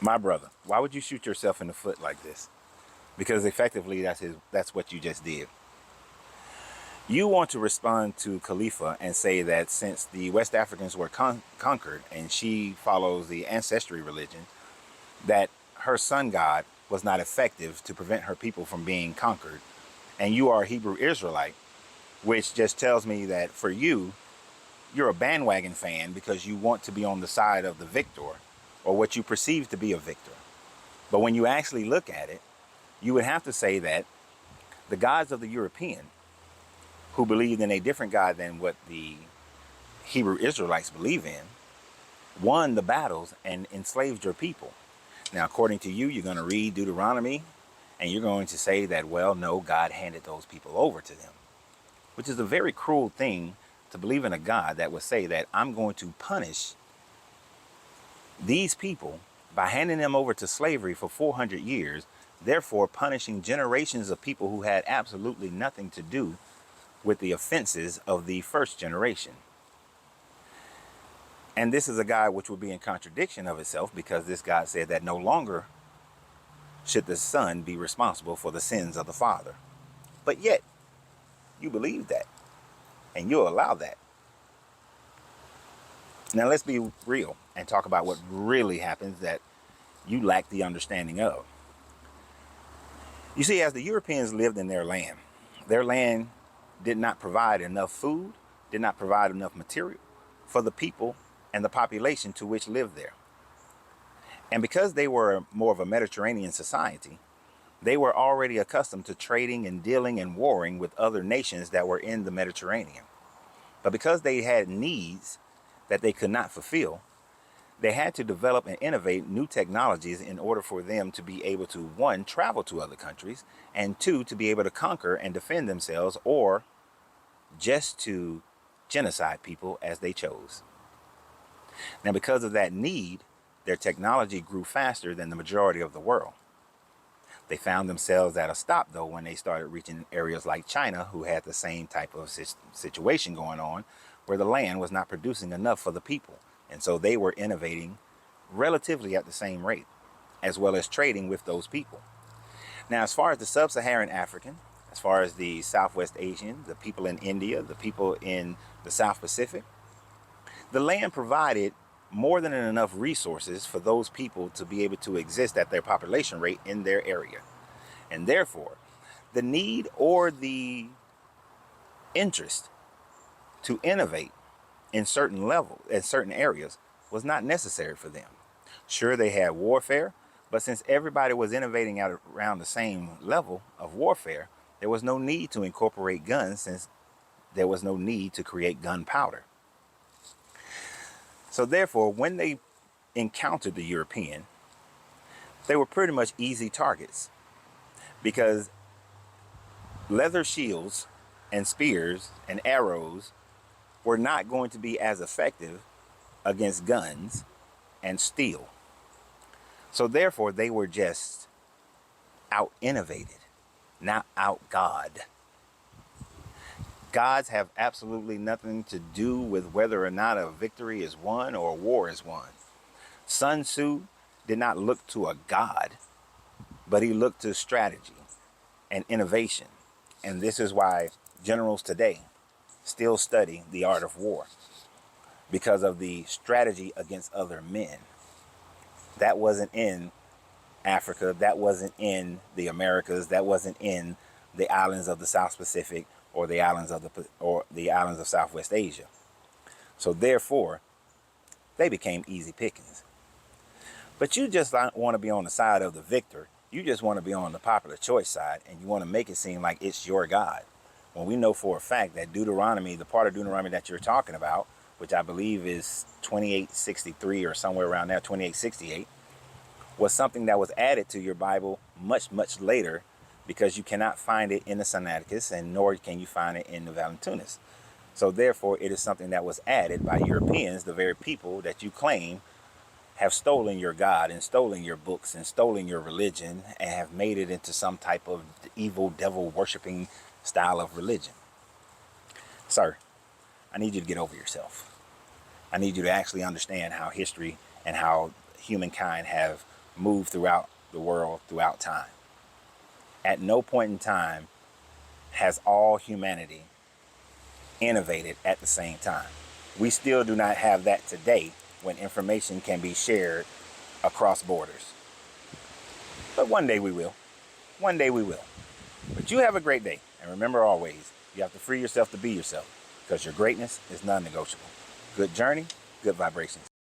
My brother, why would you shoot yourself in the foot like this? Because effectively that's what you just did. You want to respond to Khalifa and say that since the West Africans were conquered and she follows the ancestry religion, that her sun god was not effective to prevent her people from being conquered. And you are a Hebrew Israelite, which just tells me that for you, you're a bandwagon fan because you want to be on the side of the victor or what you perceive to be a victor. But when you actually look at it, you would have to say that the gods of the European, who believed in a different God than what the Hebrew Israelites believe in, won the battles and enslaved your people. Now, according to you, you're going to read Deuteronomy and you're going to say that, well, no, God handed those people over to them, which is a very cruel thing to believe in a God that would say that I'm going to punish these people by handing them over to slavery for 400 years, therefore punishing generations of people who had absolutely nothing to do with the offenses of the first generation. And this is a God which would be in contradiction of itself, because this God said that no longer should the son be responsible for the sins of the father. But yet, you believe that, and you'll allow that. Now let's be real and talk about what really happens that you lack the understanding of. You see, as the Europeans lived in their land did not provide enough food, did not provide enough material for the people and the population to which lived there. And because they were more of a Mediterranean society, they were already accustomed to trading and dealing and warring with other nations that were in the Mediterranean. But because they had needs that they could not fulfill, they had to develop and innovate new technologies in order for them to be able to, one, travel to other countries, and two, to be able to conquer and defend themselves, or just to genocide people as they chose. Now, because of that need, their technology grew faster than the majority of the world. They found themselves at a stop, though, when they started reaching areas like China, who had the same type of situation going on, where the land was not producing enough for the people. And so they were innovating relatively at the same rate, as well as trading with those people. Now, as far as the sub-Saharan African, as far as the Southwest Asian, the people in India, the people in the South Pacific, the land provided more than enough resources for those people to be able to exist at their population rate in their area. And therefore, the need or the interest to innovate in certain areas was not necessary for them. Sure, they had warfare, but since everybody was innovating at around the same level of warfare, there was no need to incorporate guns, since there was no need to create gunpowder. So therefore, when they encountered the European, they were pretty much easy targets, because leather shields and spears and arrows were not going to be as effective against guns and steel. So therefore, they were just out innovated, not out God. Gods have absolutely nothing to do with whether or not a victory is won or a war is won. Sun Tzu did not look to a god, but he looked to strategy and innovation. And this is why generals today still study the art of war, because of the strategy against other men. That wasn't in Africa, that wasn't in the Americas, that wasn't in the islands of the South Pacific or the islands of Southwest Asia. So therefore, they became easy pickings. But you just don't want to be on the side of the victor. You just want to be on the popular choice side, and you want to make it seem like it's your God. When we know for a fact that Deuteronomy, the part of Deuteronomy that you're talking about, which I believe is 2863 or somewhere around there, 2868, was something that was added to your Bible much, much later, because you cannot find it in the Sinaiticus, and nor can you find it in the Valentinus. So therefore, it is something that was added by Europeans, the very people that you claim have stolen your God and stolen your books and stolen your religion, and have made it into some type of evil, devil worshiping style of religion. Sir, I need you to get over yourself. I need you to actually understand how history and how humankind have move throughout the world, throughout time. At no point in time has all humanity innovated at the same time. We still do not have that today when information can be shared across borders. But one day we will. One day we will. But you have a great day. And remember always, you have to free yourself to be yourself because your greatness is non-negotiable. Good journey, good vibrations.